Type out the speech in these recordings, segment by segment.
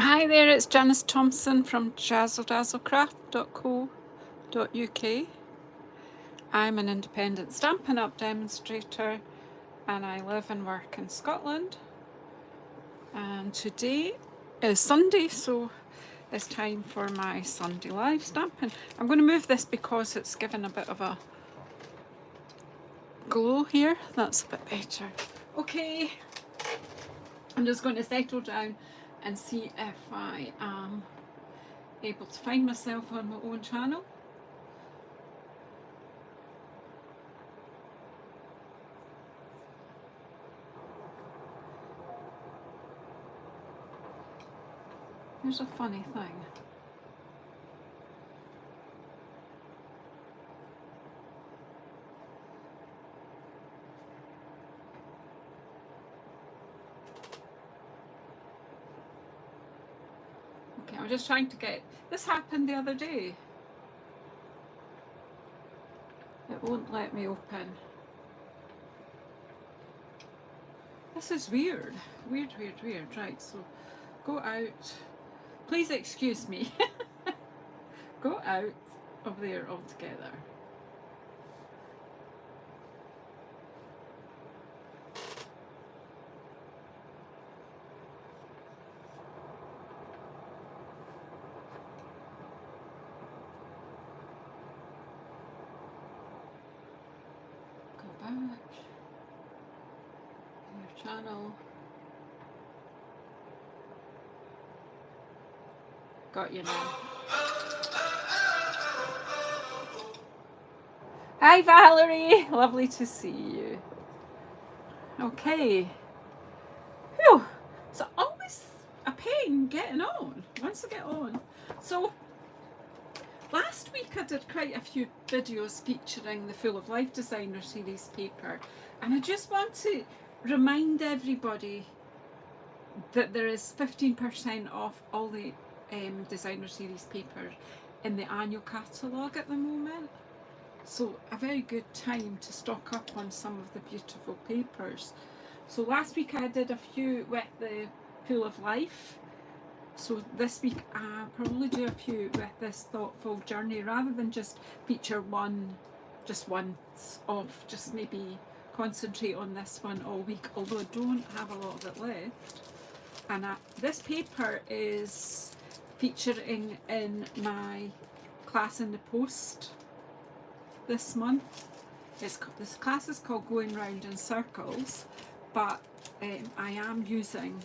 Hi there, it's Janice Thompson from JazzleDazzleCraft.co.uk. I'm an independent Stampin' Up! Demonstrator and I live and work in Scotland. And today is Sunday, so it's time for my Sunday live stamping. I'm going to move this because it's given a bit of a glow here. That's a bit better. Okay, I'm just going to settle down and see if I am able to find myself on my own channel. Here's a funny thing. Okay, I'm just trying to get, this happened the other day. It won't let me open. This is weird. Weird. Right, so go out. Please excuse me. Go out of there altogether. Go back. Your channel. Got you now. Hi Valerie, lovely to see you. Okay. Whew. So always a pain getting on once I get on. So last week I did quite a few videos featuring the Full of Life Designer Series paper, and I just want to remind everybody that there is 15% off all the Designer Series paper in the annual catalogue at the moment. So a very good time to stock up on some of the beautiful papers. So last week I did a few with the Full of Life. So this week I'll probably do a few with this thoughtful journey, rather than just feature one, just once off, just maybe concentrate on this one all week, although I don't have a lot of it left. And this paper is featuring in my class in the post this month. This class is called Going Round in Circles, but I am using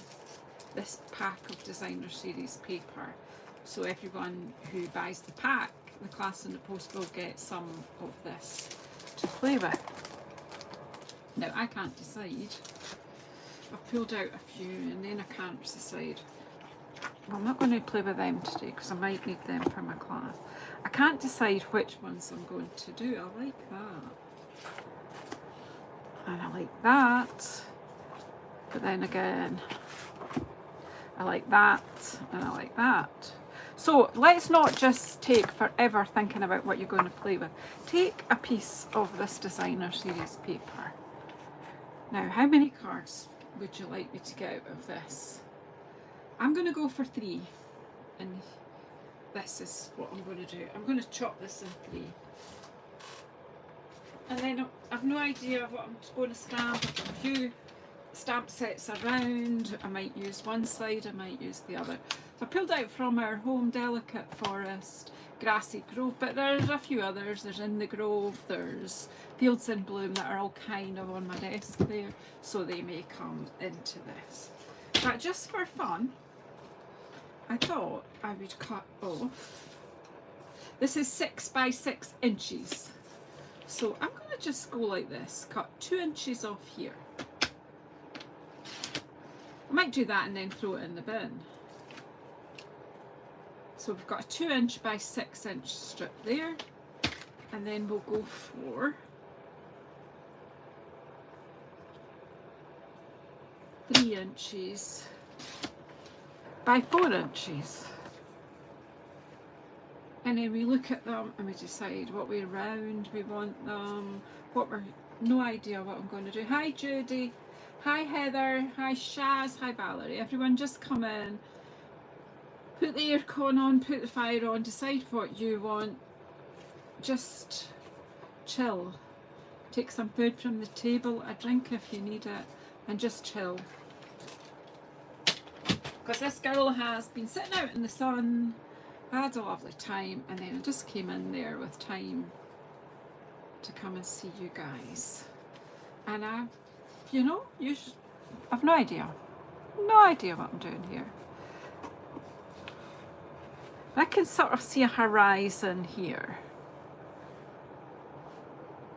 this pack of Designer Series paper. So everyone who buys the pack, the class in the post, will get some of this to play with. Now I can't decide. I've pulled out a few and then I can't decide. Well, I'm not going to play with them today because I might need them for my class. I can't decide which ones I'm going to do. I like that. And I like that. But then again, I like that and I like that. So let's not just take forever thinking about what you're going to play with. Take a piece of this Designer Series paper. Now, how many cards would you like me to get out of this? I'm going to go for 3, and this is what I'm going to do. I'm going to chop this in 3. And then I've no idea what I'm going to stamp. I've got a few stamp sets around. I might use one side, I might use the other. So I pulled out from our Home Delicate Forest, Grassy Grove, but there's a few others. There's In the Grove, there's Fields in Bloom that are all kind of on my desk there, so they may come into this. But just for fun, I thought I would cut off. This is 6 by 6 inches. So I'm going to just go like this, cut 2 inches off here. I might do that and then throw it in the bin. So we've got a 2 inch by 6 inch strip there, and then we'll go for 3 inches by 4 inches. And then we look at them and we decide what way round we want them, no idea what I'm going to do. Hi Judy, hi Heather, hi Shaz, hi Valerie. Everyone just come in. Put the aircon on, put the fire on, decide what you want, just chill. Take some food from the table, a drink if you need it, and just chill. Because this girl has been sitting out in the sun, had a lovely time, and then I just came in there with time to come and see you guys. And you know, I've no idea what I'm doing here. I can sort of see a horizon here.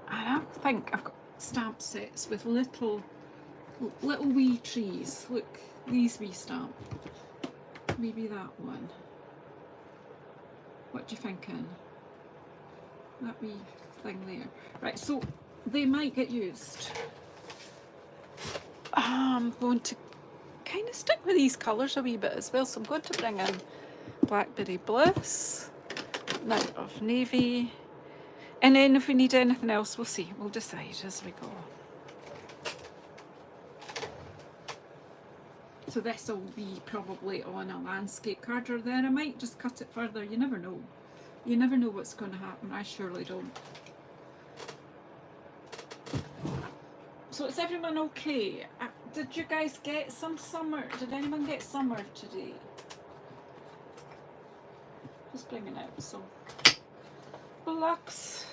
And I think I've got stamp sets with little wee trees. Look, these wee stamp. Maybe that one. What do you thinking? That wee thing there. Right, so they might get used. I'm going to kind of stick with these colours a wee bit as well. So I'm going to bring in Blackberry Bliss, Night of Navy, and then if we need anything else, we'll see. We'll decide as we go. So this will be probably on a landscape card, or then I might just cut it further. You never know. You never know what's going to happen. I surely don't. So is everyone okay? Did you guys get some summer? Did anyone get summer today? Just bringing out some blocks.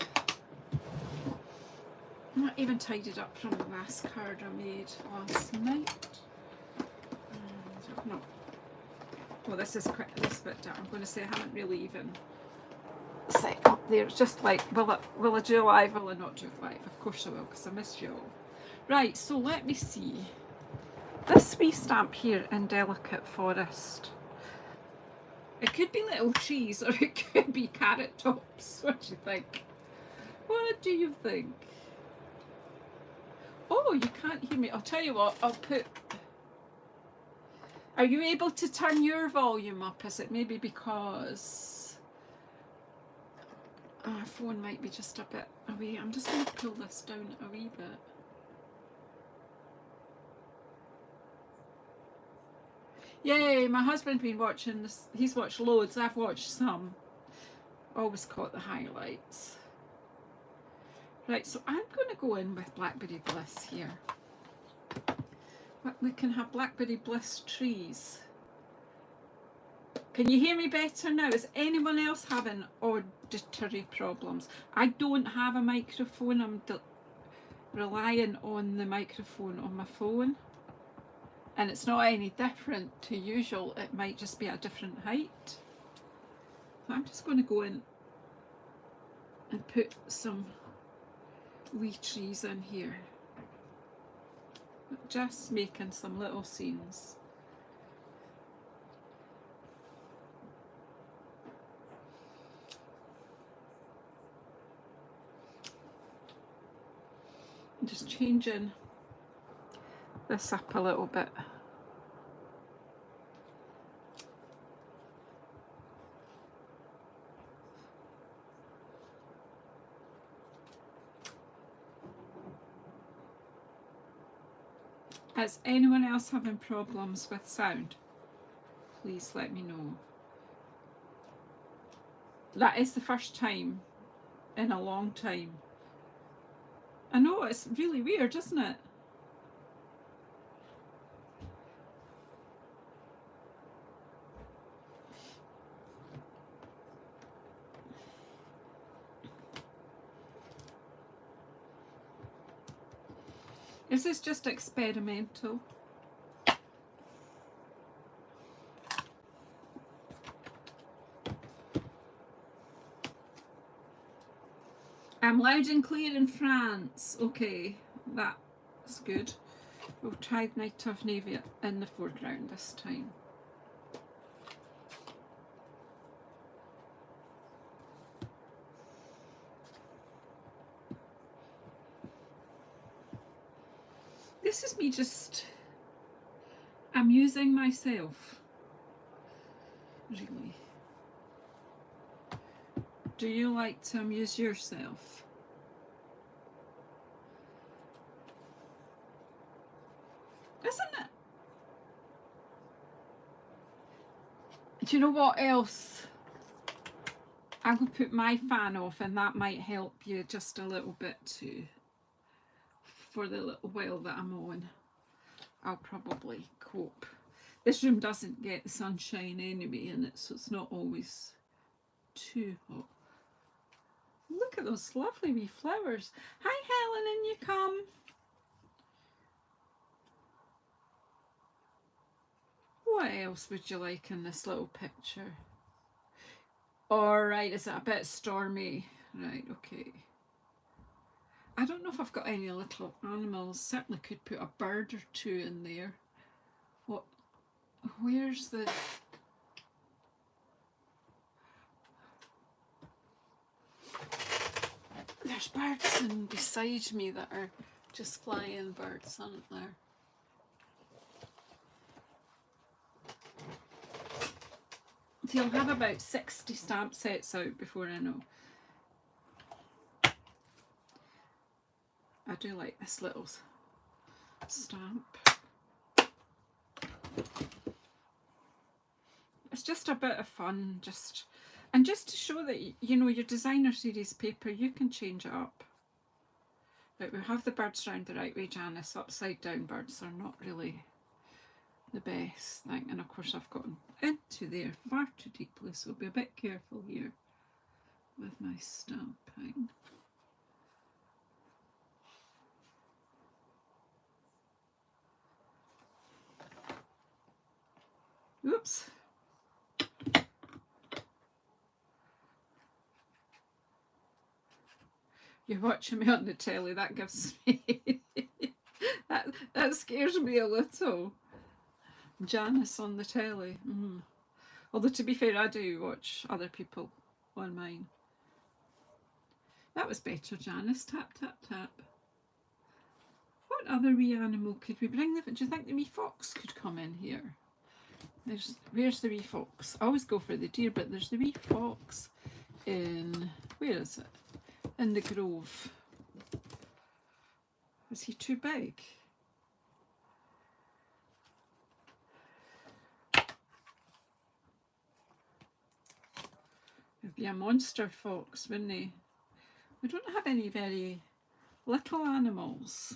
I'm not even tidied up from the last card I made last night. No. Well, this is this bit. I'm going to say I haven't really even set up there. It's just like, will I do live? Will I not do live? Of course I will, because I missed you all. Right, so let me see. This wee stamp here in Delicate Forest. It could be little trees, or it could be carrot tops. What do you think? What do you think? Oh, you can't hear me. I'll tell you what, I'll put... Are you able to turn your volume up? Is it maybe because our phone might be just a bit away? I'm just going to pull this down a wee bit. Yay, my husband's been watching this. He's watched loads. I've watched some. Always caught the highlights. Right, so I'm going to go in with Blackberry Bliss here. But we can have Blackberry Bliss trees. Can you hear me better now? Is anyone else having auditory problems? I don't have a microphone. I'm relying on the microphone on my phone. And it's not any different to usual. It might just be a different height. So I'm just going to go in and put some wee trees in here. Just making some little scenes. I'm just changing this up a little bit. Is anyone else having problems with sound? Please let me know. That is the first time in a long time. I know, it's really weird, isn't it? Is this just experimental? I'm loud and clear in France. Okay, that's good. We'll try Night of Navy in the foreground this time. This is me just amusing myself, really. Do you like to amuse yourself? Isn't it? Do you know what else? I'm going to put my fan off, and that might help you just a little bit too. For the little while that I'm on, I'll probably cope. This room doesn't get the sunshine anyway in it, so it's not always too hot. Look at those lovely wee flowers. Hi Helen, in you come. What else would you like in this little picture? Alright, is it a bit stormy? Right, okay. I don't know if I've got any little animals. Certainly could put a bird or two in there. What? Where's the... There's birds in beside me that are just flying birds, aren't there? You'll have about 60 stamp sets out before I know. I do like this little stamp. It's just a bit of fun, just to show that, you know, your designer series paper, you can change it up. But we have the birds round the right way, Janice. Upside down birds are not really the best thing. And of course I've gotten into there far too deeply, so be a bit careful here with my stamping. Oops. You're watching me on the telly, that gives me that scares me a little. Janice on the telly. Although to be fair, I do watch other people on mine. That was better, Janice. Tap, tap, tap. What other wee animal could we bring? Do you think the wee fox could come in here? Where's the wee fox? I always go for the deer, but there's the wee fox in... Where is it? In the grove. Is he too big? He'd be a monster fox, wouldn't he? We don't have any very little animals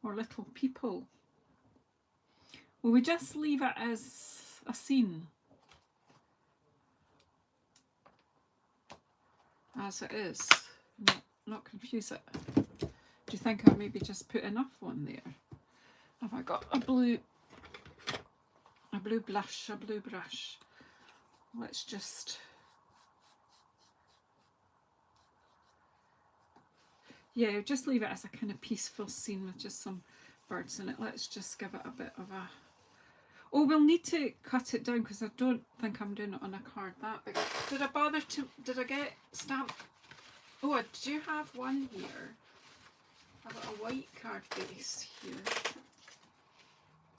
or little people. Will we just leave it as a scene? As it is, not confuse it. Do you think I'll maybe just put enough on there? Have I got a blue blush? Let's just... Yeah, just leave it as a kind of peaceful scene with just some birds in it. Let's just give it a bit of a... Oh, we'll need to cut it down because I don't think I'm doing it on a card that big. Did I get stamp? Oh, I do have one here. I've got a white card base here.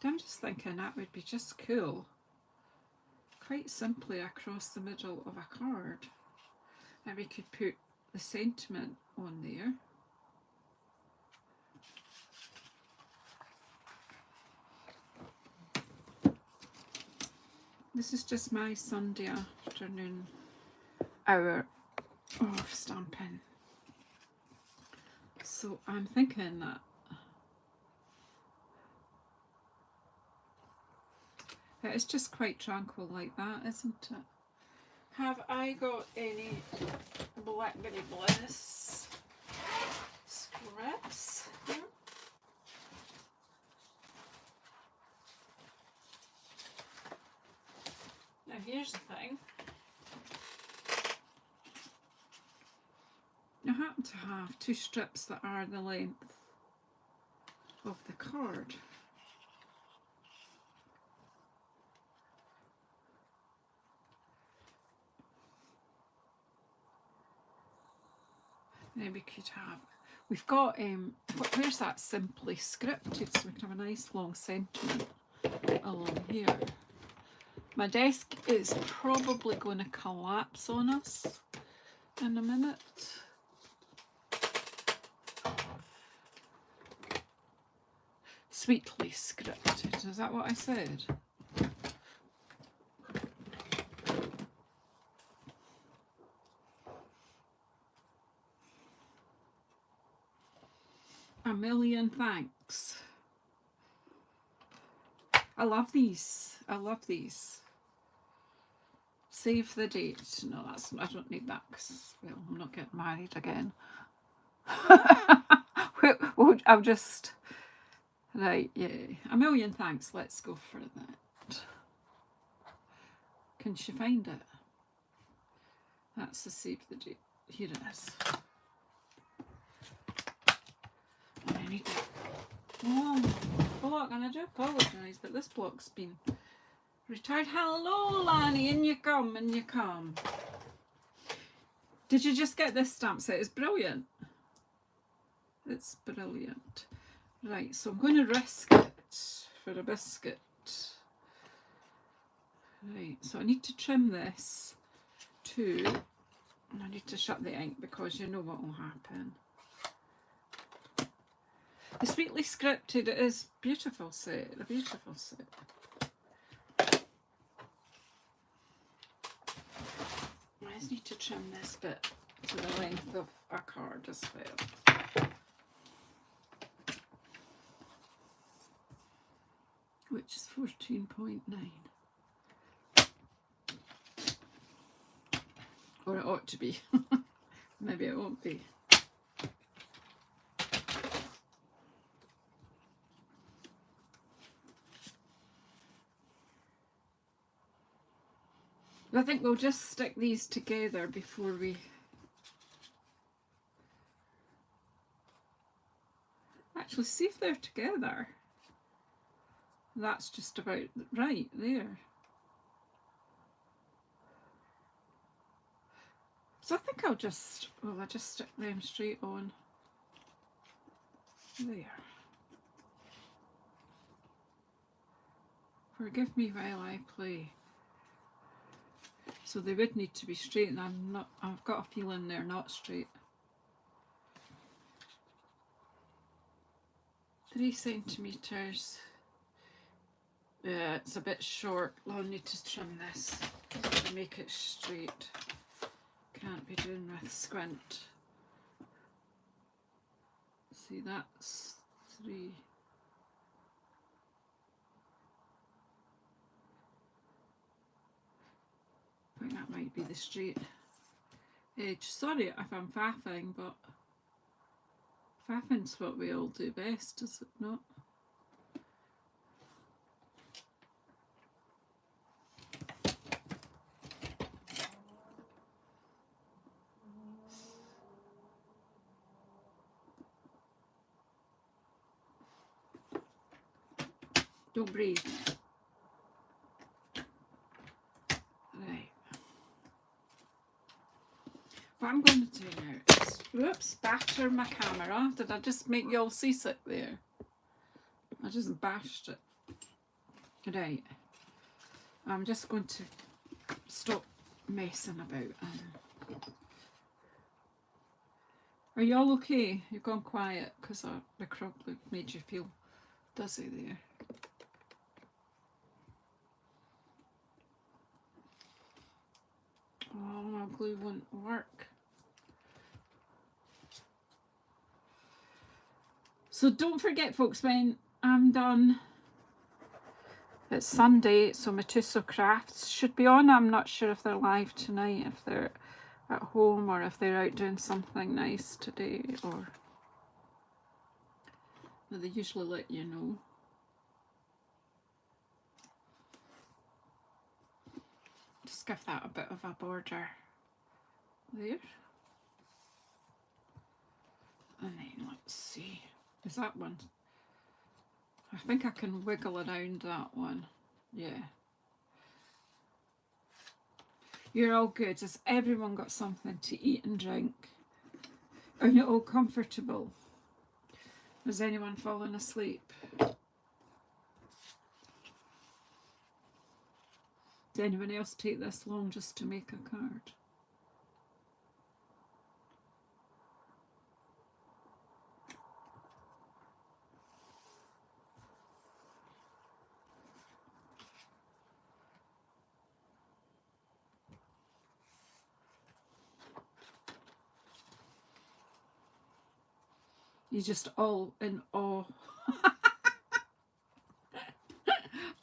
I'm just thinking that would be just cool. Quite simply across the middle of a card. And we could put the sentiment on there. This is just my Sunday afternoon hour of stamping. So I'm thinking that it's just quite tranquil like that, isn't it? Have I got any Blackberry Bliss scripts here? Now here's the thing. I happen to have two strips that are the length of the card. Then we could have, we've got, where's that simply scripted, so we can have a nice long sentiment along here. My desk is probably going to collapse on us in a minute. Sweetly scripted, is that what I said? million thanks. I love these. I love these. Save the date. No, that's, I don't need that because, well, I'm not getting married again. I'll just, right, yeah. A million thanks. Let's go for that. Can she find it? That's the save the date. Here it is. I need it. Oh, block, and I do apologise, but this block's been retired. Hello, Lanny, in you come, in you come. Did you just get this stamp set? It's brilliant. It's brilliant. Right, so I'm going to risk it for a biscuit. Right, so I need to trim this too. And I need to shut the ink because you know what will happen. The Sweetly Scripted, it is beautiful set, a beautiful set. I just need to trim this bit to the length of a card as well. Which is 14.9. Or it ought to be. Maybe it won't be. I think we'll just stick these together before we... Actually, see if they're together. That's just about right there. So I think I'll just stick them straight on there. Forgive me while I play. So they would need to be straight, and I've got a feeling they're not straight. 3 centimetres. Yeah, it's a bit short. I'll need to trim this to make it straight. Can't be doing with squint. See, that's 3. I think that might be the straight edge. Sorry if I'm faffing, but faffing's what we all do best, is it not? Don't breathe. Right. What I'm going to do now is, whoops, batter my camera. Did I just make you all seasick there? I just bashed it. Right. I'm just going to stop messing about. Are you all okay? You've gone quiet because the probably made you feel dizzy there. Oh, my glue won't work. So don't forget, folks, when I'm done, it's Sunday, so my JazzleDazzleCrafts should be on. I'm not sure if they're live tonight, if they're at home or if they're out doing something nice today, or well, they usually let you know. Just give that a bit of a border there. And then let's see, is that one? I think I can wiggle around that one. Yeah. You're all good. Has everyone got something to eat and drink? Are you all comfortable? Has anyone fallen asleep? Did anyone else take this long just to make a card? You just all in awe.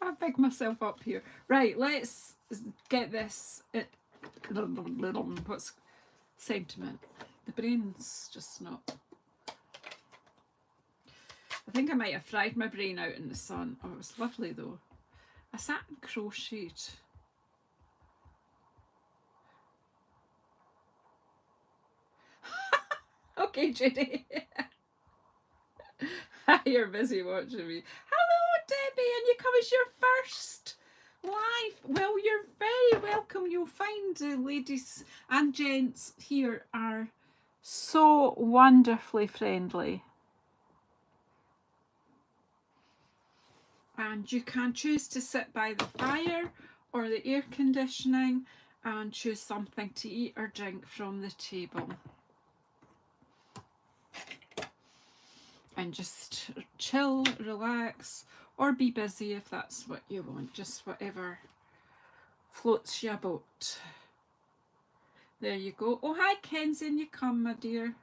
I pick myself up here. Right, let's get this. What's sentiment? The brain's just not. I think I might have fried my brain out in the sun. Oh, it was lovely though. I sat and crocheted. Okay, Judy. You're busy watching me. Hello, Debbie, and you come as your first live. Well, you're very welcome. You'll find the ladies and gents here are so wonderfully friendly. And you can choose to sit by the fire or the air conditioning and choose something to eat or drink from the table. And just chill, relax, or be busy if that's what you want. Just whatever floats your boat. There you go. Oh, hi, Kenzie, and you come, my dear.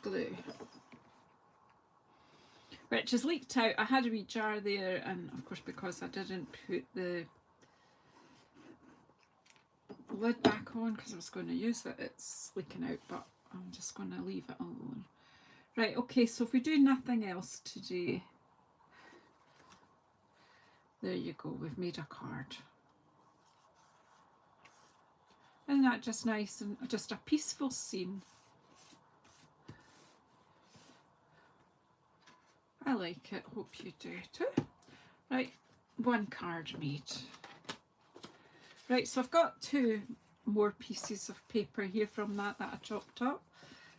Glue. Which is leaked out. I had a wee jar there, and of course, because I didn't put the lid back on because I was going to use it, it's leaking out, but I'm just going to leave it alone. Right, okay, so if we do nothing else today, there you go, we've made a card. Isn't that just nice and just a peaceful scene? I like it, hope you do too. Right, one card made. Right, so I've got two more pieces of paper here from that I chopped up.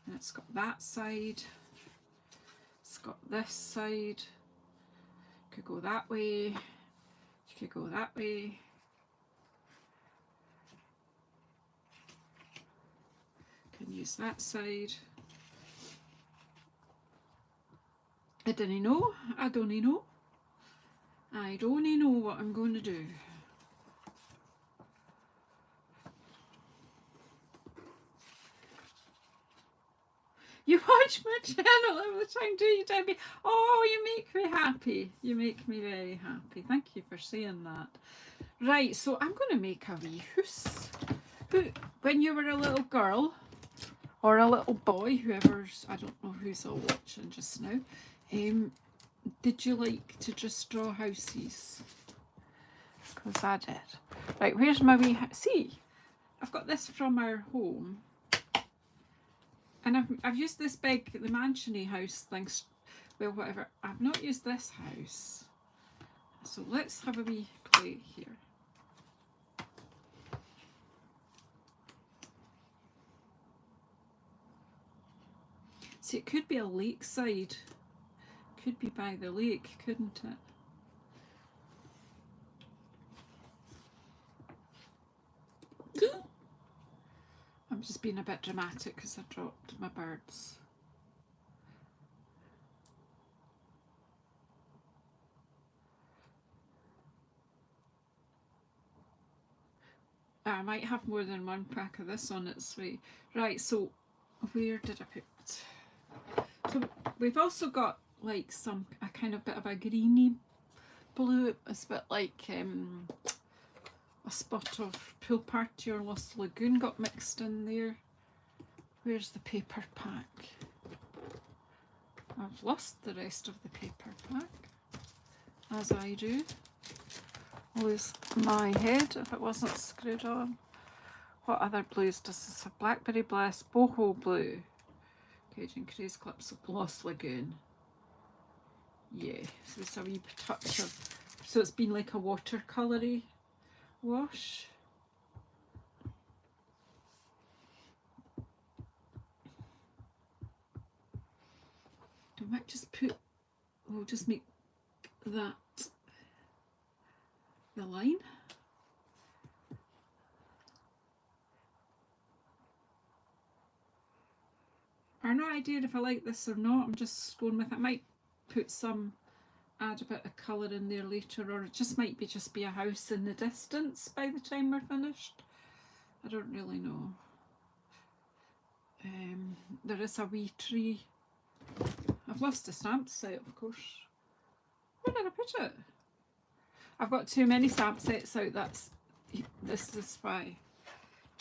And it's got that side. It's got this side. Could go that way. You could go that way. Can use that side. I don't know. I don't know. I don't know what I'm going to do. You watch my channel all the time, do you, Debbie? Oh, you make me happy. You make me very happy. Thank you for saying that. Right, so I'm going to make a wee hoose. When you were a little girl or a little boy, whoever's, I don't know who's all watching just now, did you like to just draw houses? Because I did. Right, where's my wee house? See, I've got this from our home. And I've used this big, the mansiony house things, well, whatever. I've not used this house. So let's have a wee play here. See, it could be a lakeside. Could be by the lake, couldn't it? I'm just being a bit dramatic because I dropped my birds. I might have more than one pack of this on its way. Right, so where did I put it? So we've also got like a kind of bit of a greeny blue. It's a bit like a spot of Pool Party or Lost Lagoon got mixed in there. Where's the paper pack? I've lost the rest of the paper pack, as I do. Lose my head if it wasn't screwed on. What other blues does this have? Blackberry Bliss, Boho Blue, Cajun Craze Clips of Lost Lagoon. Yeah, so it's a wee touch of, so it's been like a watercolour-y wash. I might just put, we'll just make that the line. I have no idea if I like this or not. I'm just going with it. I might put some, add a bit of colour in there later, or it just might be just be a house in the distance by the time we're finished. I don't really know. There is a wee tree. I've lost the stamp set, of course. Where did I put it? I've got too many stamp sets out. This is why.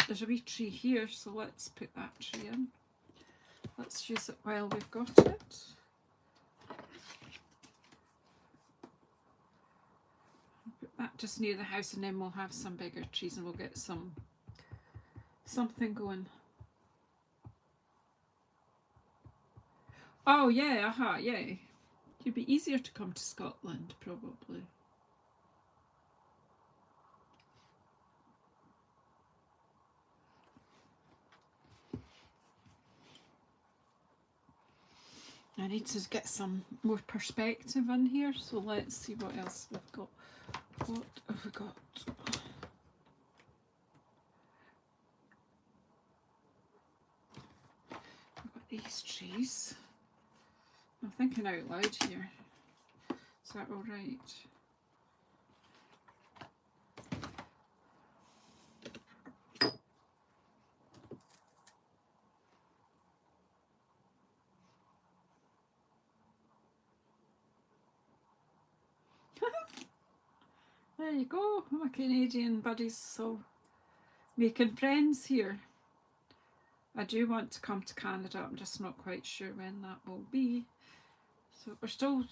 There's a wee tree here, so let's put that tree in. Let's use it while we've got it. Put that just near the house, and then we'll have some bigger trees, and we'll get something going. Oh yeah, yeah. It'd be easier to come to Scotland, probably. I need to get some more perspective in here, so let's see what else we've got. What have we got? We've got these trees. I'm thinking out loud here. Is that all right? There you go, my Canadian buddies, so making friends here. I do want to come to Canada, I'm just not quite sure when that will be. So we're still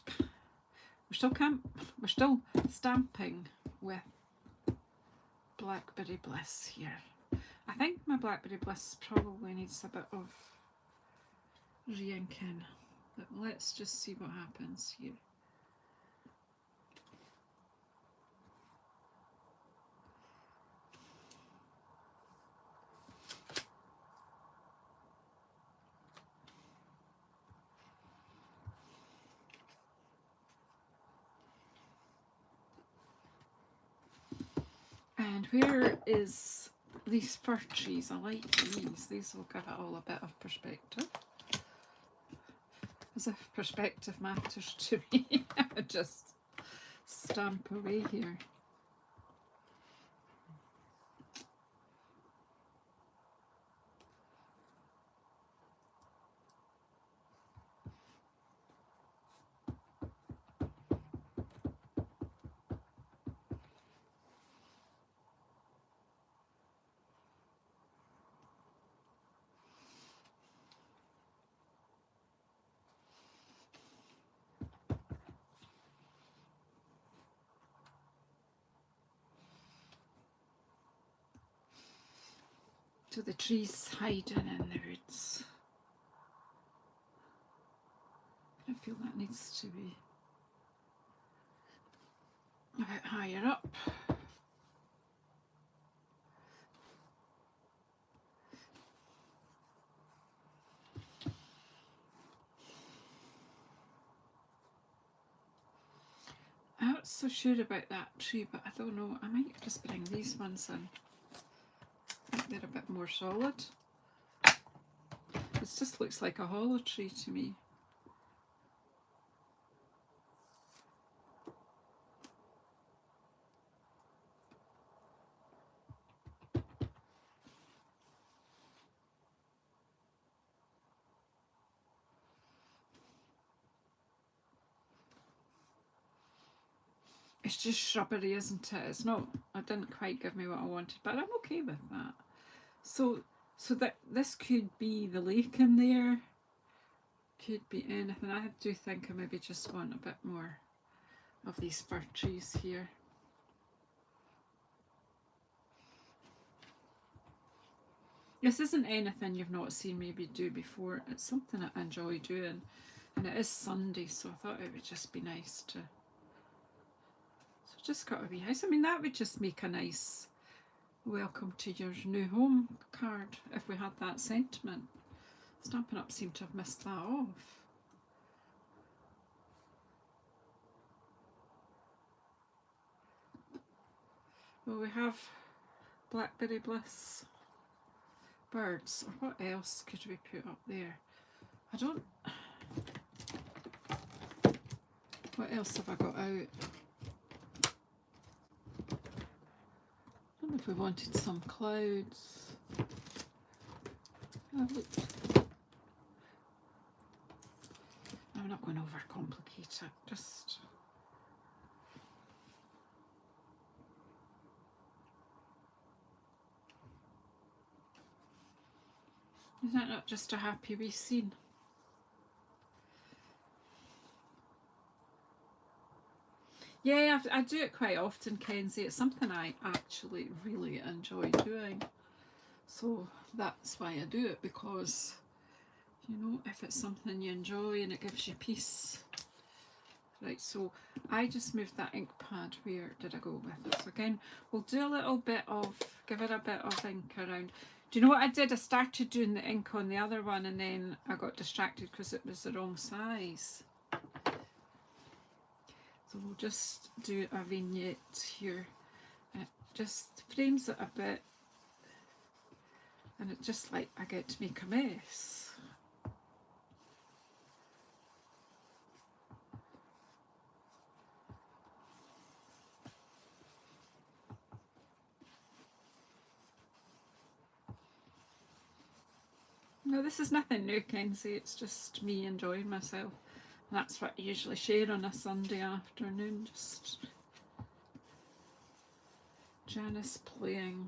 stamping with Blackberry Bliss here. I think my Blackberry Bliss probably needs a bit of re-inking, but let's just see what happens here. And where is these fir trees? I like these. These will give it all a bit of perspective. As if perspective matters to me. I just stamp away here. So the trees hiding in the woods. I feel that needs to be a bit higher up. I'm not so sure about that tree, but I don't know. I might just bring these ones in. I think they're a bit more solid. It just looks like a hollow tree to me. It's just shrubbery, isn't it? It's not, it didn't quite give me what I wanted, but I'm okay with that. So that this could be the lake in there, could be anything. I do think I maybe just want a bit more of these fir trees here. This isn't anything you've not seen me do before. It's something that I enjoy doing, and it is Sunday, so I thought it would just be nice to. So just got a wee house. I mean, that would just make a nice welcome to your new home card if we had that sentiment. Stampin' Up seemed to have missed that off. Well, we have Blackberry Bliss birds, or what else could we put up there? I don't. What else have I got out? I don't know if we wanted some clouds. Oh, look. I'm not going to overcomplicate it, just... Is that not just a happy wee scene? Yeah, I do it quite often, Kenzie. It's something I actually really enjoy doing. So that's why I do it, because, you know, if it's something you enjoy and it gives you peace. Right, so I just moved that ink pad. Where did I go with it? So again, we'll do a little bit of, give it a bit of ink around. Do you know what I did? I started doing the ink on the other one and then I got distracted because it was the wrong size. So we'll just do a vignette here. It just frames it a bit and it's just like I get to make a mess. No, this is nothing new, Kenzie. It's just me enjoying myself. And that's what I usually share on a Sunday afternoon. Just Janice playing.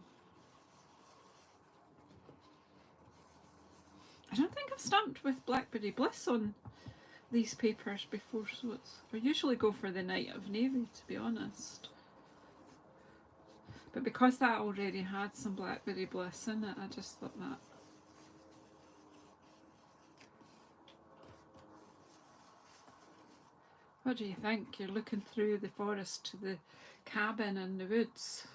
I don't think I've stamped with Blackberry Bliss on these papers before, so I usually go for the Night of Navy, to be honest. But because that already had some Blackberry Bliss in it, I just thought that. What do you think? You're looking through the forest to the cabin in the woods.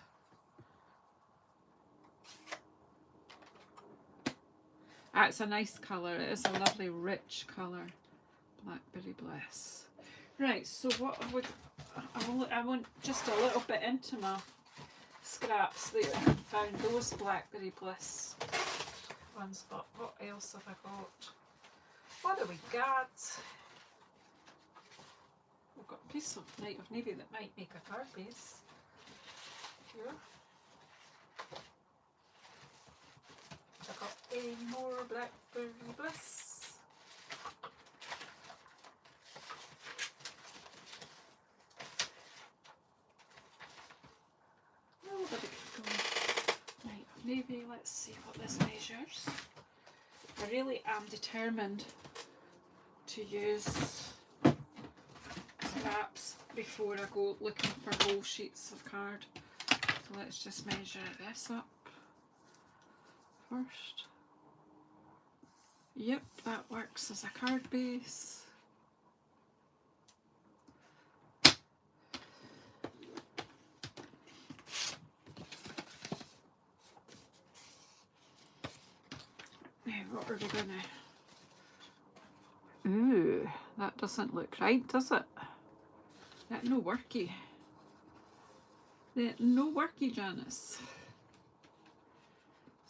It's a nice colour. It is a lovely rich colour. Blackberry Bliss. Right, so what would I want just a little bit into my scraps there. I found those Blackberry Bliss ones, but what else have I got? What have we got? We've got a piece of Night of Navy that might make a card base. Here. I've got a more Blackberry Bliss. Right, maybe let's see what this measures. I really am determined to use scraps before I go looking for whole sheets of card. So let's just measure this up first. Yep, that works as a card base. Now what are we gonna... Ooh, that doesn't look right, does it? That no worky. That no worky, Janice.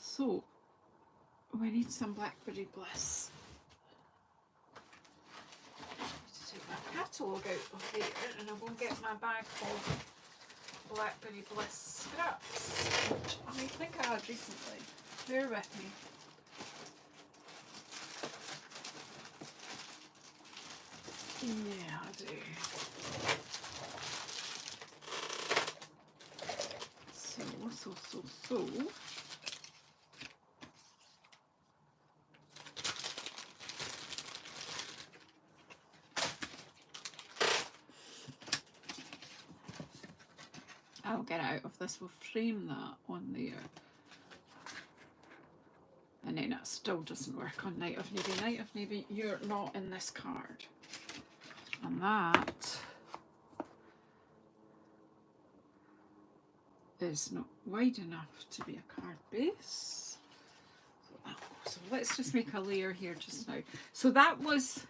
So we need some Blackberry Bliss. I need to take my catalogue out of there and I will get my bag of Blackberry Bliss scraps, which I think I had recently. Bear with me. Yeah, I do. So. I'll get out of this, we'll frame that on there. And then it still doesn't work on Night of Navy. Night of Navy, you're not in this card. And that is not wide enough to be a card base. So let's just make a layer here just now. So that was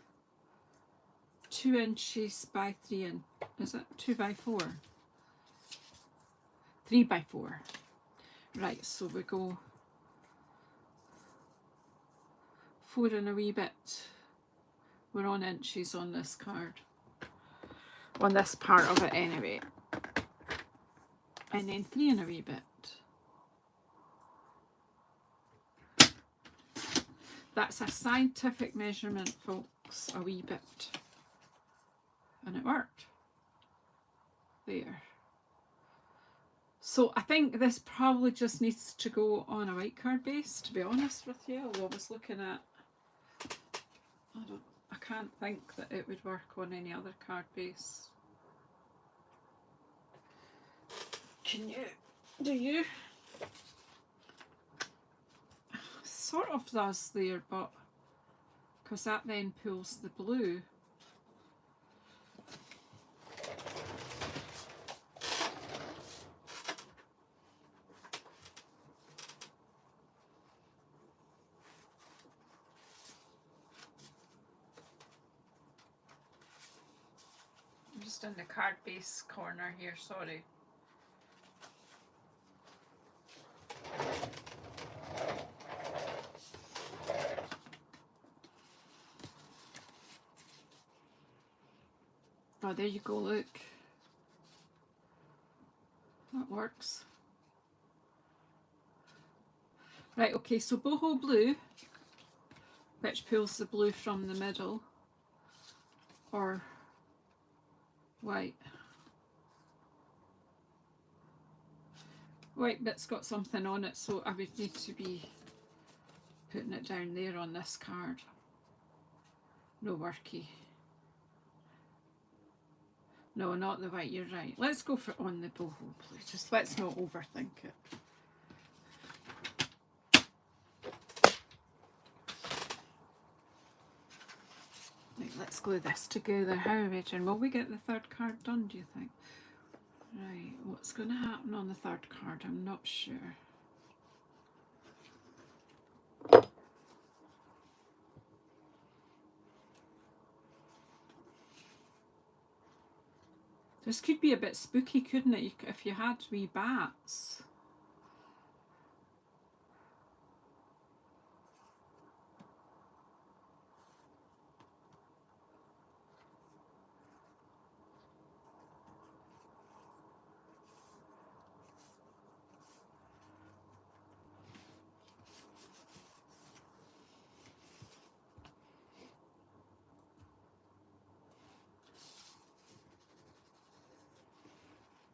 2 inches by 3 inches. Is it 2 by 4? 3 by 4. Right, so we go 4 and a wee bit. We're on inches on this card. On this part of it anyway. And then 3 and a wee bit. That's a scientific measurement, folks, a wee bit. And it worked. There. So I think this probably just needs to go on a white card base, to be honest with you. Although I was looking at, I can't think that it would work on any other card base. Can you? Do you? Sort of does there, but because that then pulls the blue. I'm just in the card base corner here, sorry. Oh, there you go, look. That works. Right, okay, so boho blue, which pulls the blue from the middle, or white. White bit's got something on it, so I would need to be putting it down there on this card. No worky. No, not the white, you're right. Let's go for on the boho blue. Just let's not overthink it. Right, let's glue this together. How are we doing? Will we get the third card done, do you think? Right, what's going to happen on the third card? I'm not sure. This could be a bit spooky, couldn't it, if you had wee bats?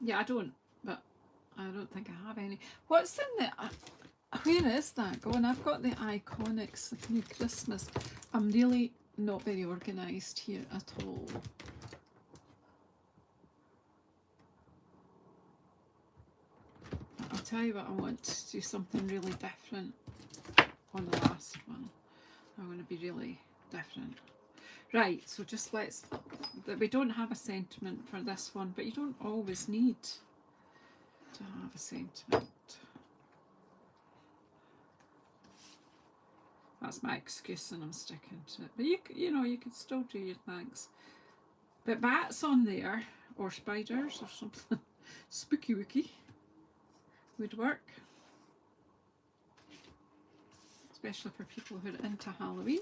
Yeah, I don't think I have any. What's in the... where is that going? I've got the Iconics of New Christmas. I'm really not very organised here at all. I'll tell you what, I want to do something really different on the last one. I want to be really different. Right, so just let's... we don't have a sentiment for this one, but you don't always need to have a sentiment. That's my excuse and I'm sticking to it. But you know, you could still do your thanks. But bats on there, or spiders or something, spooky wooky, would work. Especially for people who are into Halloween.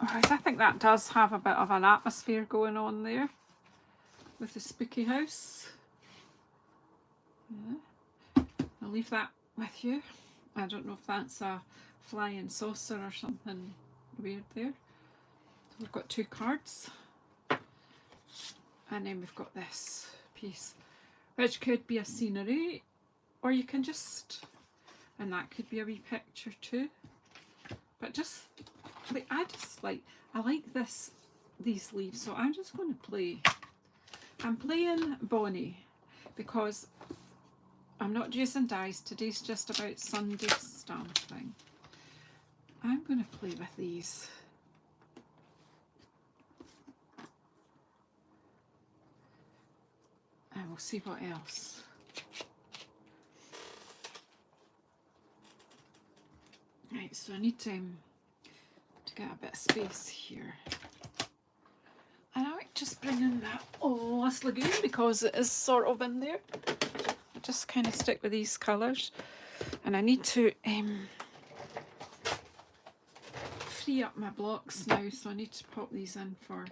Alright, I think that does have a bit of an atmosphere going on there with the spooky house. Yeah. I'll leave that with you. I don't know if that's a flying saucer or something weird there. So we've got two cards. And then we've got this piece, which could be a scenery, or you can just, and that could be a wee picture too. But just, I like these leaves, so I'm just going to play. I'm playing Bonnie because I'm not using dies. Today's just about Sunday stamping. I'm going to play with these. And we'll see what else. Right, so I need to get a bit of space here. And I might just bring in that last lagoon because it is sort of in there. I just kind of stick with these colours. And I need to free up my blocks now, so I need to pop these in for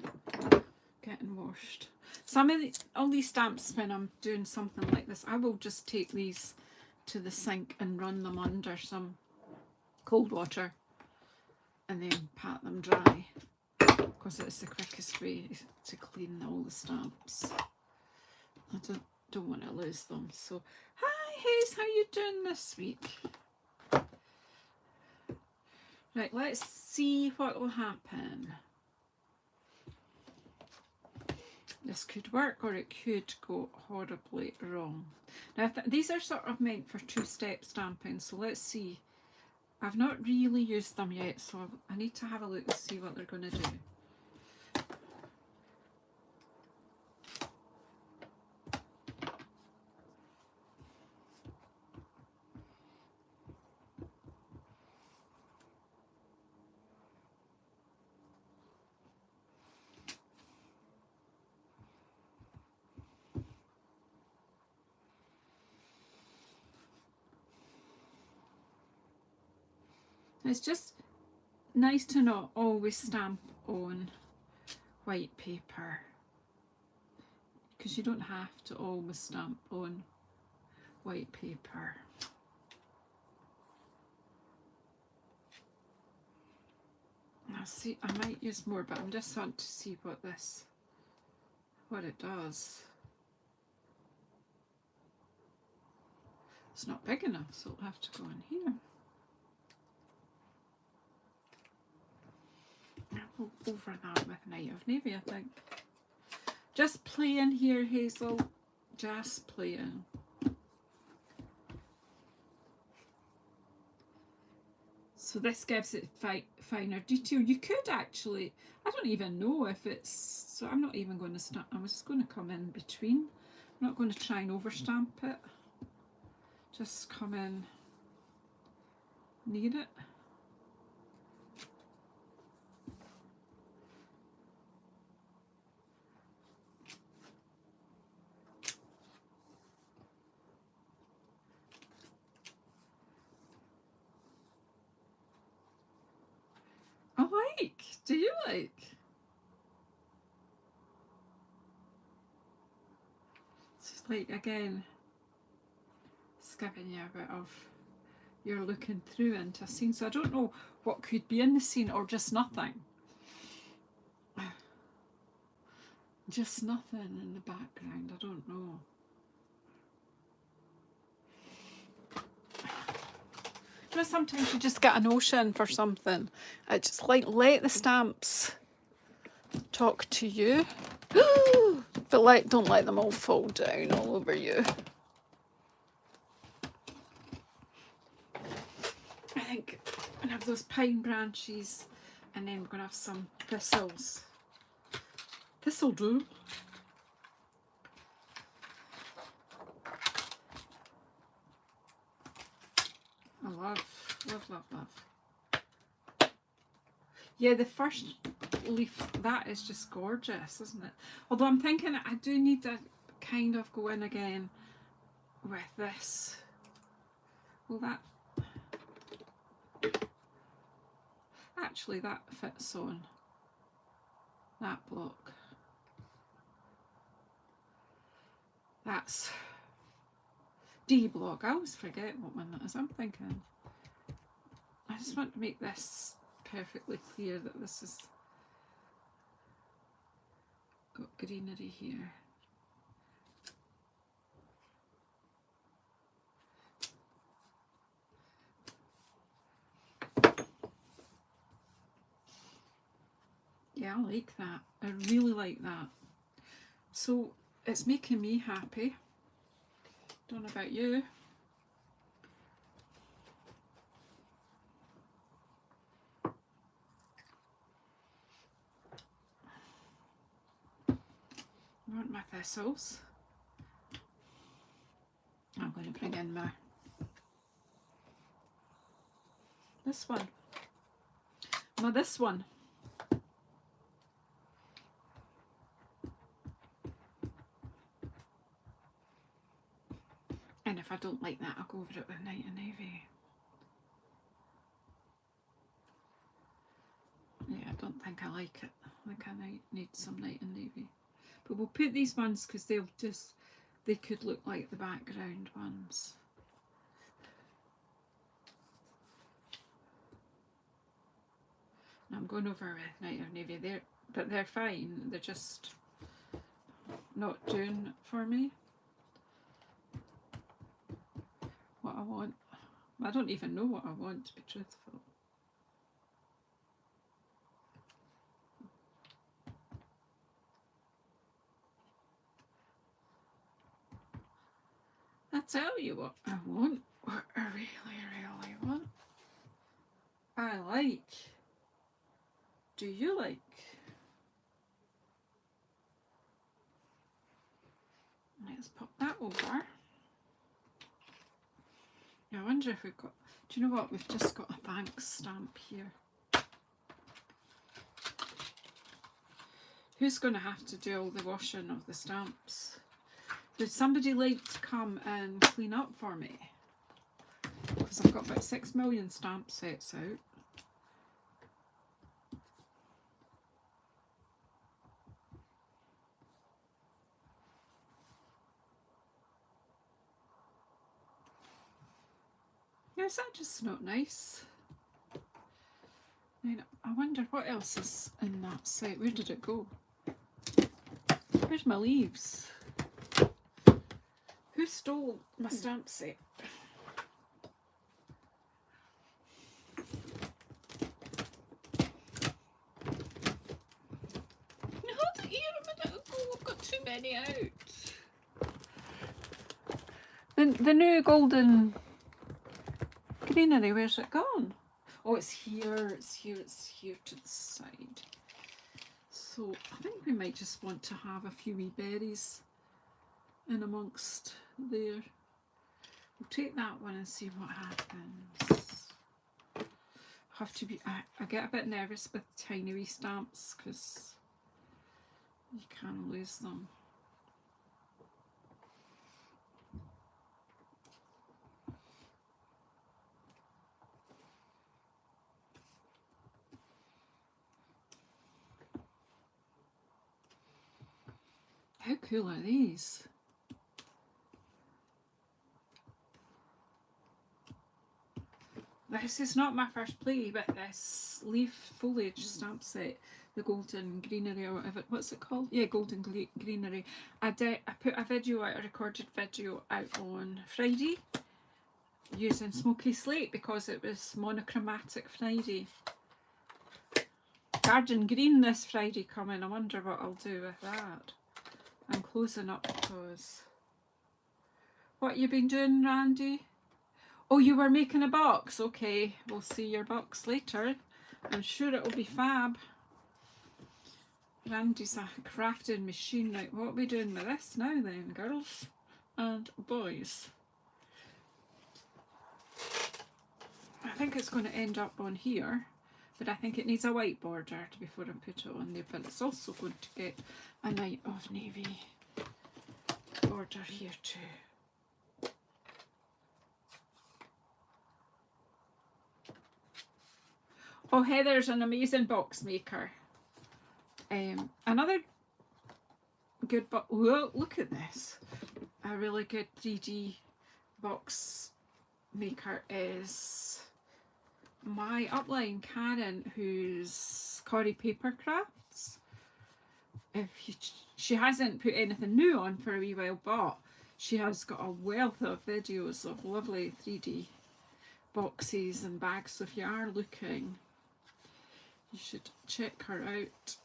getting washed. Some of all these stamps, when I'm doing something like this, I will just take these to the sink and run them under some cold water and then pat them dry, because it's the quickest way to clean all the stamps. I don't want to lose them. So hi Hayes, how you doing this week? Right, let's see what will happen. This could work or it could go horribly wrong. Now these are sort of meant for two-step stamping, so let's see. I've not really used them yet, so I need to have a look and see what they're going to do. It's just nice to not always stamp on white paper, because you don't have to always stamp on white paper. I'll see, I might use more, but I'm just wanting to see what it does. It's not big enough, so it'll have to go in here. I'll go over that with Night of Navy, I think. Just playing here, Hazel. Just playing. So this gives it finer detail. You could actually, I don't even know if it's, so I'm not even going to stamp, I'm just going to come in between. I'm not going to try and over stamp it. Just come in near it. Do you like? It's just like, again, it's giving you a bit of, you're looking through into a scene. So I don't know what could be in the scene or just nothing. Just nothing in the background, I don't know. You know, sometimes you just get a notion for something. I just like let the stamps talk to you. But don't let them all fall down all over you. I think I'm gonna have those pine branches, and then we're gonna have some thistles. This'll do. I love. Yeah, the first leaf, that is just gorgeous, isn't it? Although I'm thinking I do need to kind of go in again with this. Well, that actually, that fits on that block. That's D block. I always forget what one that is. I'm thinking, I just want to make this perfectly clear that this has got greenery here. Yeah, I like that. I really like that. So it's making me happy. Don't know about you. I want my thistles. I'm going to bring in this one. This one. And if I don't like that, I'll go over it with Night and Navy. Yeah, I don't think I like it. I think I need some Night and Navy. But we'll put these ones because they could look like the background ones. And I'm going over with Night of Navy there, but they're fine. They're just not doing for me what I want. I don't even know what I want, to be truthful. I tell you what I want, what I really, really want. I like. Do you like? Let's pop that over. I wonder if we've got, do you know what, we've just got a bank stamp here. Who's going to have to do all the washing of the stamps? Would somebody like to come and clean up for me? Because I've got about 6 million stamp sets out. Is that just not nice? I mean, I wonder what else is in that set. Where did it go? Where's my leaves? Who stole my stamp set? Hold it here a minute ago. I've got too many out. The new golden greenery, where's it gone? Oh, it's here, it's here, it's here to the side. So I think we might just want to have a few wee berries in amongst there. We'll take that one and see what happens. Have to be, I get a bit nervous with tiny wee stamps because you can lose them. How cool are these? This is not my first play, but this leaf foliage stamp set, the golden greenery or whatever, what's it called? Yeah, golden greenery. I put a video out, a recorded video out on Friday using smoky slate because it was monochromatic Friday. Garden green this Friday coming. I wonder what I'll do with that. I'm closing up because... What you been doing, Randy? Oh, you were making a box. Okay, we'll see your box later. I'm sure it will be fab. Randy's a crafting machine. Right, what are we doing with this now then, girls and boys? I think it's going to end up on here, but I think it needs a white border before I put it on there. But it's also going to get a Night of Navy border here too. Oh, Heather's an amazing box maker. Another good box. Whoa, look at this. A really good 3D box maker is my upline Karen, who's Corrie Paper Crafts. She hasn't put anything new on for a wee while, but she has got a wealth of videos of lovely 3D boxes and bags. So if you are looking, you should check her out.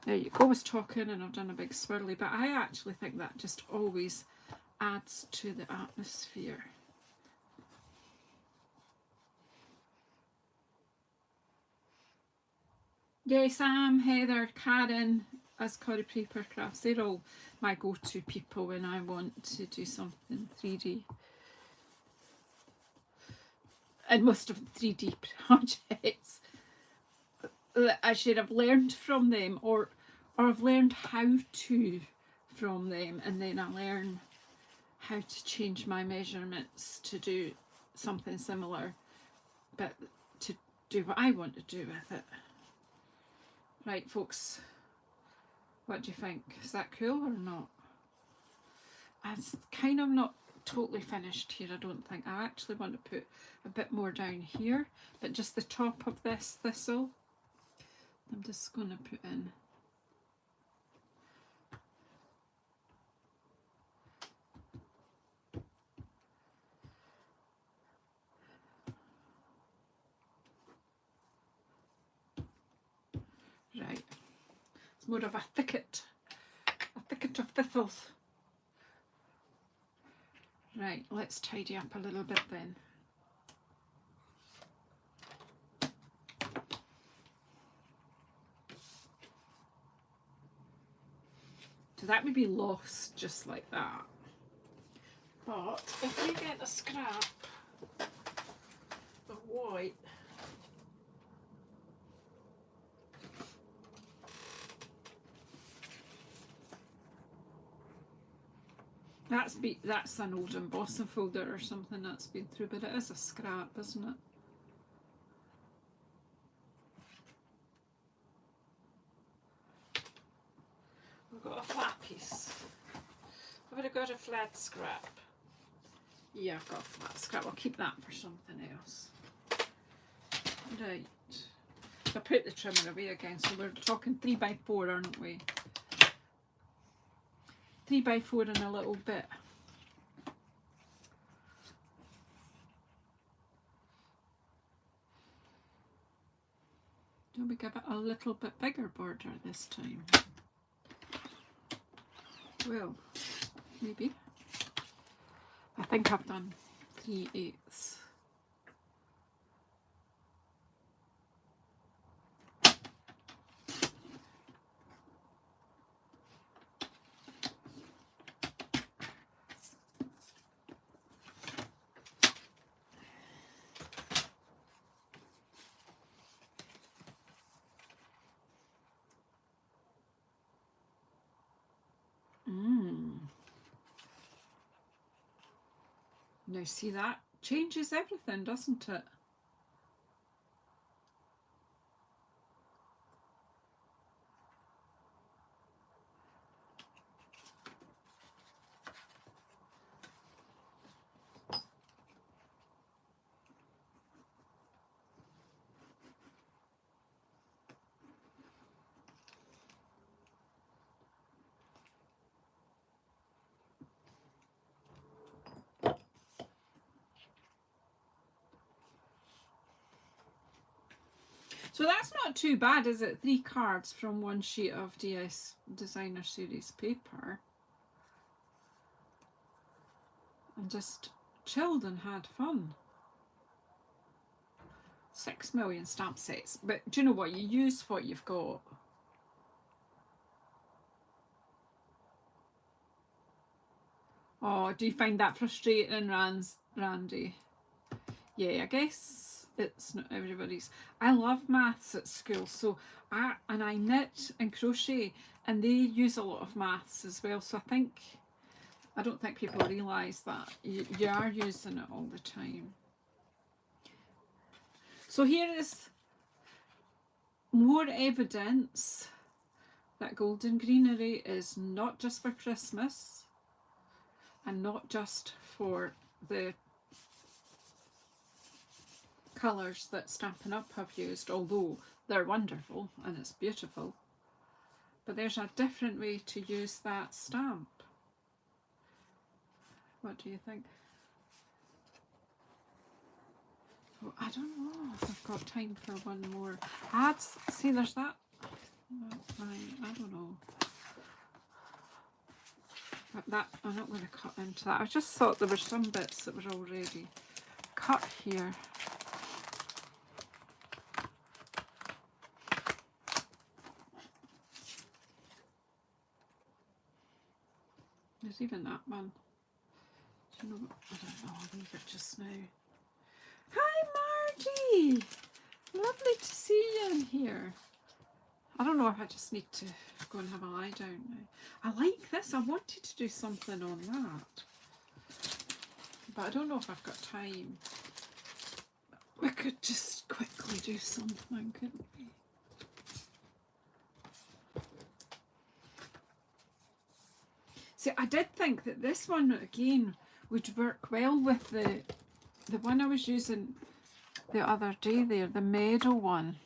There you go. I was talking and I've done a big swirly, but I actually think that just always adds to the atmosphere. Yeah, Sam, Heather, Karen as Corrie Paper Crafts, they're all my go-to people when I want to do something 3D. And most of the 3D projects I should have learned from them, or I've learned how to from them, and then I learn how to change my measurements to do something similar, but to do what I want to do with it. Right, folks, what do you think? Is that cool or not? I'm kind of not totally finished here, I don't think. I actually want to put a bit more down here, but just the top of this thistle, I'm just going to put in. Right, it's more of a thicket of thistles. Right, let's tidy up a little bit then. So that would be lost just like that. But if we get a scrap of white, that's an old embossing folder or something that's been through, but it is a scrap, isn't it? We've got a flat piece. I would have got a flat scrap. Yeah, I've got a flat scrap. I'll keep that for something else. Right. I put the trimmer away again, so we're talking 3x4, aren't we? 3x4 and a little bit. Don't we give it a little bit bigger border this time? Well, maybe. I think I've done 3/8. Now see, that changes everything, doesn't it? So that's not too bad, is it? 3 cards from one sheet of DS Designer Series paper. And just chilled and had fun. 6 million stamp sets. But do you know what? You use what you've got. Oh, do you find that frustrating, Randy? Yeah, I guess it's not everybody's. I love maths at school, so I knit and crochet, and they use a lot of maths as well. So I don't think people realise that you are using it all the time. So here is more evidence that golden greenery is not just for Christmas and not just for the colours that Stampin' Up have used, although they're wonderful and it's beautiful. But there's a different way to use that stamp. What do you think? Oh, I don't know if I've got time for one more. See, there's that. I don't know. But that, I'm not going to cut into that. I just thought there were some bits that were already cut here. There's even that one. Do you know what? I don't know. I'll leave it just now. Hi, Margie! Lovely to see you in here. I don't know if I just need to go and have a lie down now. I like this. I wanted to do something on that. But I don't know if I've got time. We could just quickly do something, couldn't we? See, I did think that this one, again, would work well with the one I was using the other day there, the meadow one.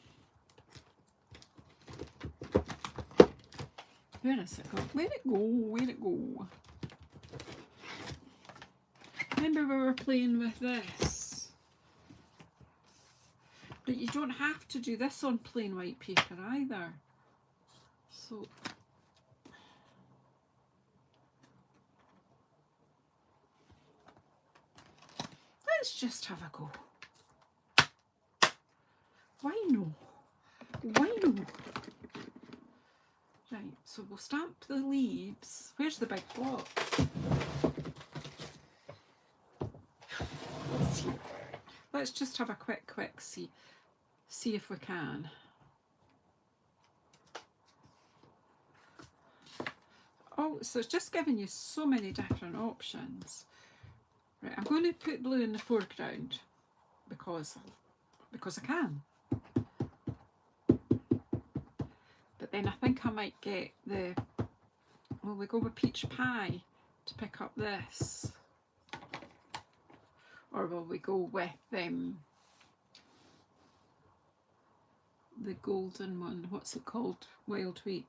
Where is it go? Where'd it go? Where'd it go? Remember we were playing with this. But you don't have to do this on plain white paper either. So let's just have a go. Why no? Why no? Right, so we'll stamp the leaves. Where's the big block? Let's just have a quick see if we can. Oh, so it's just giving you so many different options. Right, I'm going to put blue in the foreground because I can. But then I think I might get the, will we go with peach pie to pick up this? Or will we go with the golden one? What's it called? Wild wheat.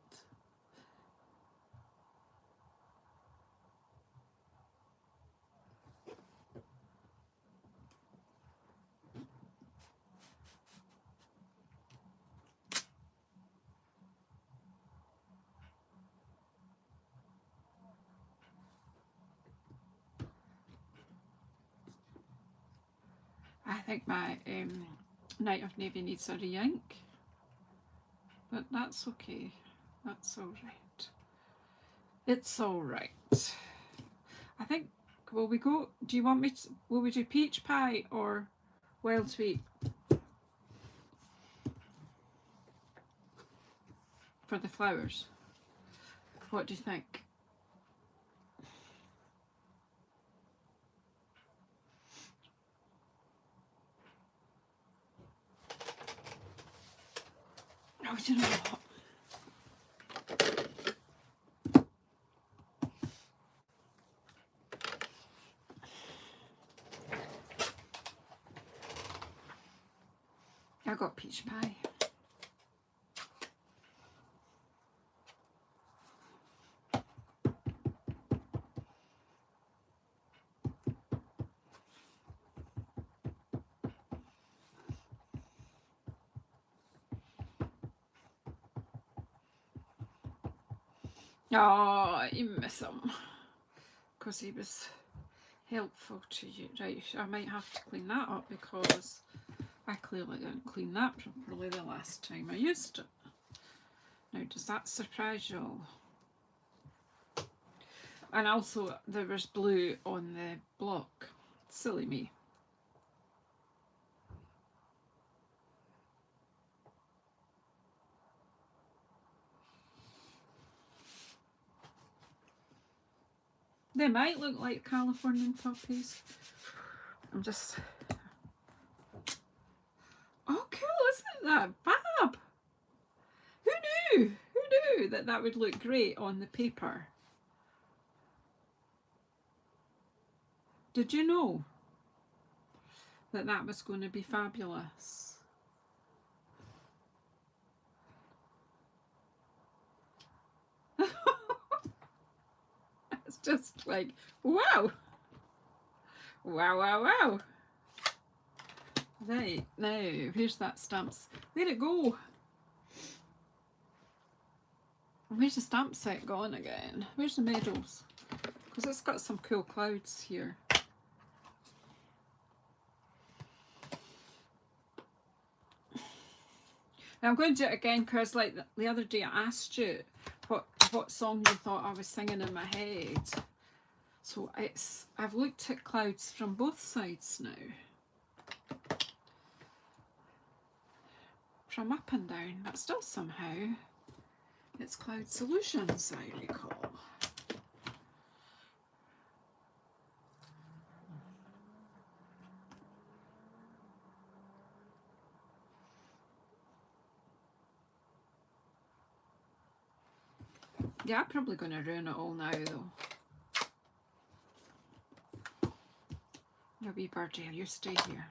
I think my Night of Navy needs a re-ink, but that's okay. That's all right. It's all right. I think, will we go, do you want me to, will we do peach pie or wild sweet for the flowers? What do you think? Oh, do you know what? I got peach pie. Oh, you miss him because he was helpful to you. Right, I might have to clean that up because I clearly didn't clean that properly the last time I used it. Now, does that surprise you all? And also, there was blue on the block. Silly me. They might look like Californian poppies. I'm just... Oh, cool, isn't that fab? Who knew? Who knew that that would look great on the paper? Did you know that that was going to be fabulous? It's just like, wow. Wow, wow, wow. Right, now, here's that stamps. Where'd it go? Where's the stamp set gone again? Where's the medals? Because it's got some cool clouds here. Now I'm going to do it again because like the other day I asked you what song you thought I was singing in my head. So I've looked at clouds from both sides now. From up and down, but still somehow it's Cloud Solutions, I recall. Yeah, I'm probably going to ruin it all now though. Your wee birdie, you stay here.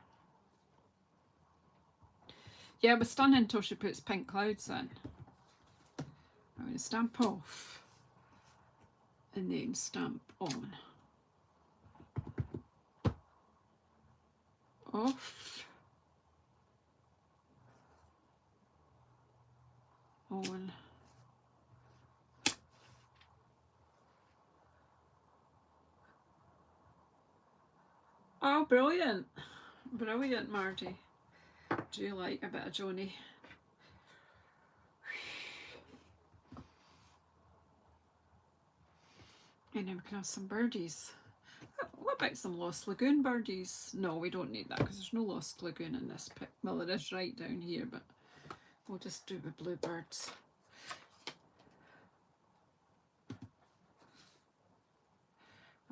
Yeah, it was stunning until she puts pink clouds in. I'm going to stamp off and then stamp on. Off. On. Oh, brilliant. Brilliant, Margie. Do you like a bit of Joni? And then we can have some birdies. What about some Lost Lagoon birdies? No, we don't need that because there's no Lost Lagoon in this pic. Well, there is right down here, but we'll just do the bluebirds.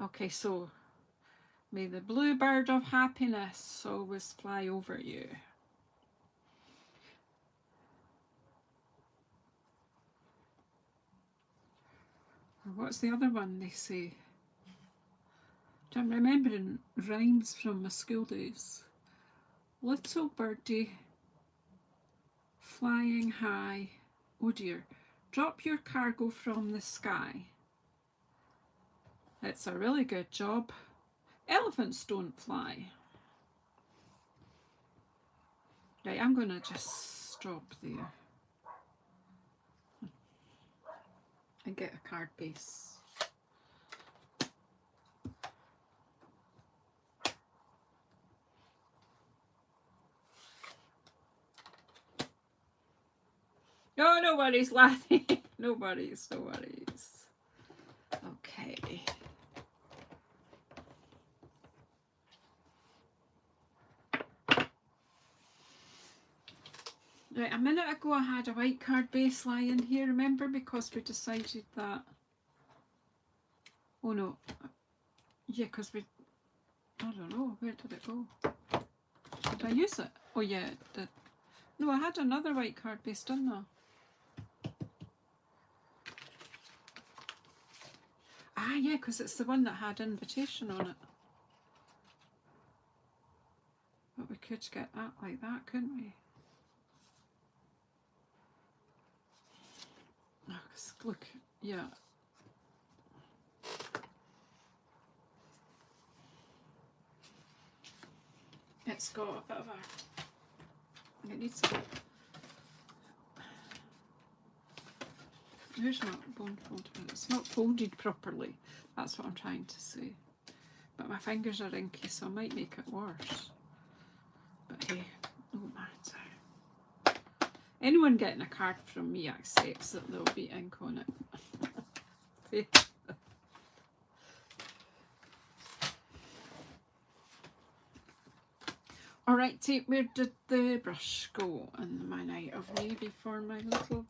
Okay, so may the bluebird of happiness always fly over you. What's the other one they say? I'm remembering rhymes from my school days. Little birdie, flying high, oh dear, drop your cargo from the sky. It's a really good job. Elephants don't fly. Right, I'm going to just stop there and get a card base. No, nobody's laughing. Nobody's. Okay. Right, a minute ago I had a white card base lying here, remember, because we decided that, oh no, yeah, because we, I don't know, where did it go? Did I use it? Oh yeah, it did. No, I had another white card base, didn't I? Ah yeah, because it's the one that had invitation on it. But we could get that like that, couldn't we? Oh, 'cause look, yeah. It's got a bit of a, it needs a, here's my bone fold, but it's not folded properly. That's what I'm trying to say. But my fingers are inky, so I might make it worse. But hey, no matter. Anyone getting a card from me accepts that there'll be ink on it. Alright, where did the brush go in my night of navy for my little,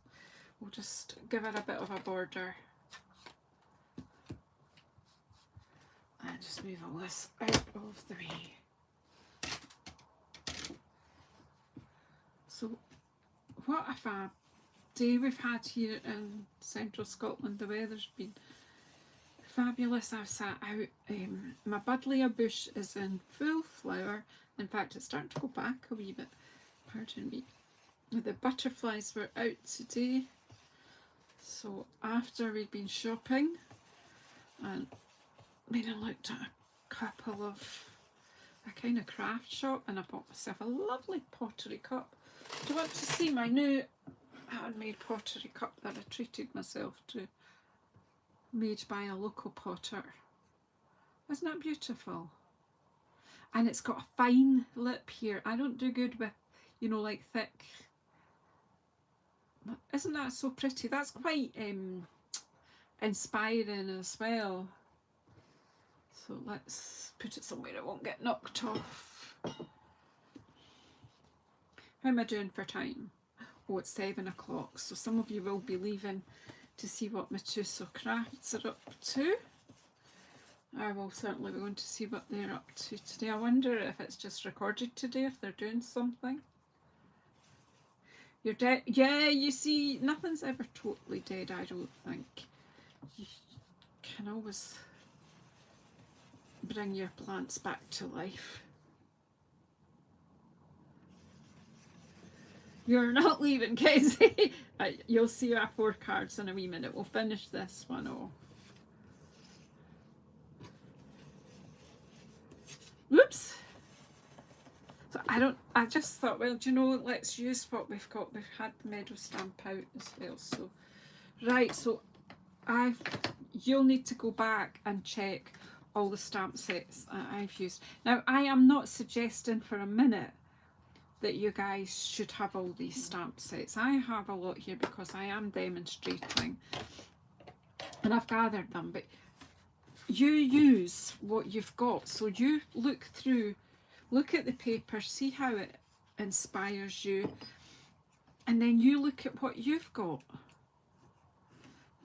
we'll just give it a bit of a border. And just move all this out of the way. So what a fab day we've had here in central Scotland. The weather's been fabulous. I've sat out, my buddleia bush is in full flower. In fact, it's starting to go back a wee bit, pardon me. The butterflies were out today, so after we'd been shopping and then I looked at a couple of a kind of craft shop and I bought myself a lovely pottery cup. Do you want to see my new handmade pottery cup that I treated myself to, made by a local potter? Isn't that beautiful? And it's got a fine lip here. I don't do good with, you know, like thick. Isn't that so pretty? That's quite inspiring as well. So let's put it somewhere it won't get knocked off. How am I doing for time? Oh, it's 7 o'clock. So some of you will be leaving to see what my JazzleDazzleCrafts are up to. I will certainly be going to see what they're up to today. I wonder if it's just recorded today, if they're doing something. You're dead? Yeah, you see, nothing's ever totally dead, I don't think. You can always bring your plants back to life. You're not leaving, Casey. Right, you'll see our 4 cards in a wee minute. We'll finish this one off. Whoops. So I just thought, well, do you know, let's use what we've got. We've had the meadow stamp out as well. So, right, so you'll need to go back and check all the stamp sets I've used. Now, I am not suggesting for a minute that you guys should have all these stamp sets. I have a lot here because I am demonstrating and I've gathered them, but you use what you've got. So you look through, look at the paper, see how it inspires you, and then you look at what you've got.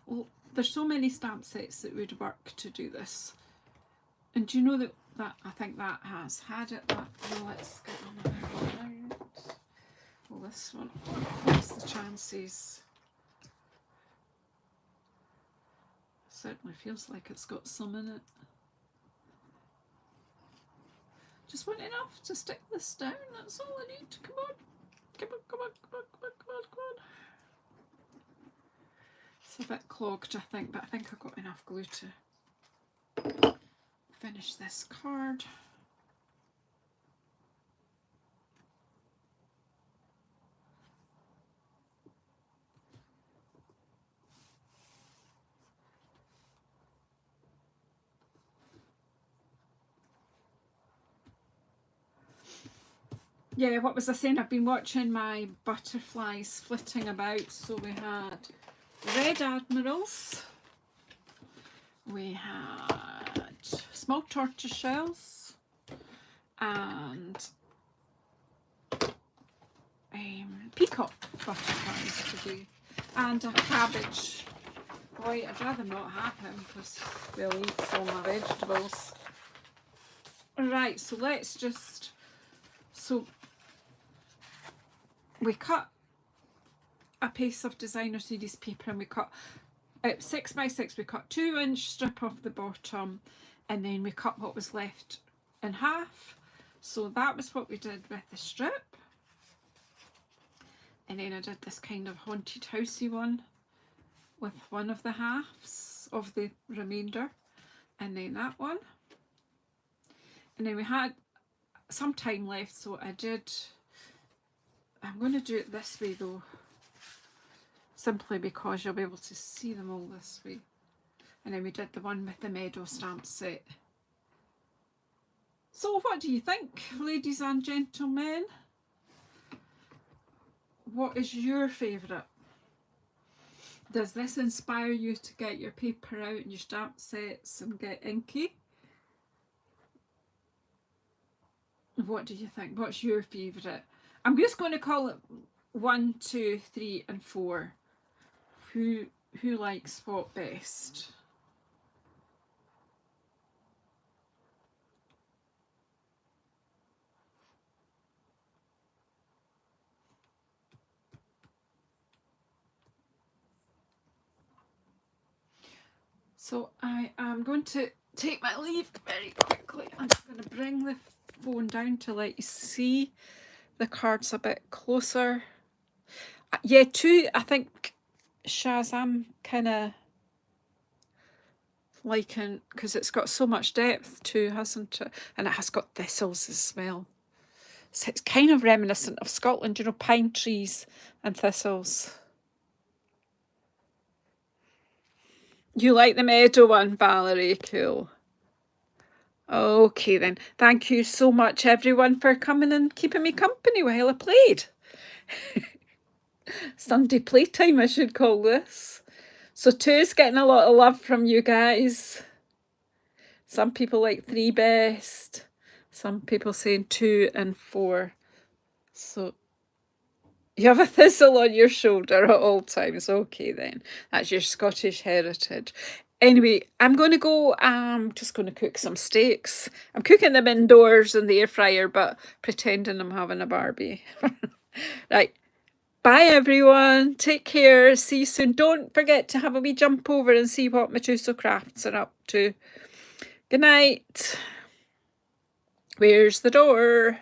Well, there's so many stamp sets that would work to do this. And do you know that I think that has had it. Well, let's get another one out. Well, this one, what's the chances? Certainly feels like it's got some in it. Just want enough to stick this down, that's all I need. Come on. Come on, come on, come on, come on, come on, come on. It's a bit clogged, I think, but I think I've got enough glue to finish this card. Yeah, what was I saying? I've been watching my butterflies flitting about. So we had red admirals, we had small tortoise shells, and peacock butterflies to do, and a cabbage. Boy, I'd rather not have him because we'll eat all my vegetables. Right, so let's just, so we cut a piece of designer series paper and we cut 6 by 6, we cut 2-inch strip off the bottom, and then we cut what was left in half. So that was what we did with the strip. And then I did this kind of haunted housey one with one of the halves of the remainder, and then that one. And then we had some time left, so I'm going to do it this way though, simply because you'll be able to see them all this way. And then we did the one with the meadow stamp set. So what do you think, ladies and gentlemen? What is your favourite? Does this inspire you to get your paper out and your stamp sets and get inky? What do you think? What's your favourite? I'm just going to call it 1, 2, 3 and 4. Who likes what best? So I am going to take my leave very quickly. I'm going to bring the phone down to let you see the cards a bit closer. Yeah, 2, I think, Shaz, I'm kind of liking, because it's got so much depth too, hasn't it? And it has got thistles as well. So it's kind of reminiscent of Scotland, you know, pine trees and thistles. You like the meadow one, Valerie? Cool. Okay then. Thank you so much, everyone, for coming and keeping me company while I played. Sunday playtime, I should call this. So 2's getting a lot of love from you guys. Some people like 3 best. Some people saying 2 and 4. So you have a thistle on your shoulder at all times. Okay then. That's your Scottish heritage. Anyway, I'm going to go, I'm just going to cook some steaks. I'm cooking them indoors in the air fryer, but pretending I'm having a Barbie. Right. Bye everyone. Take care. See you soon. Don't forget to have a wee jump over and see what my JazzleDazzleCrafts are up to. Good night. Where's the door?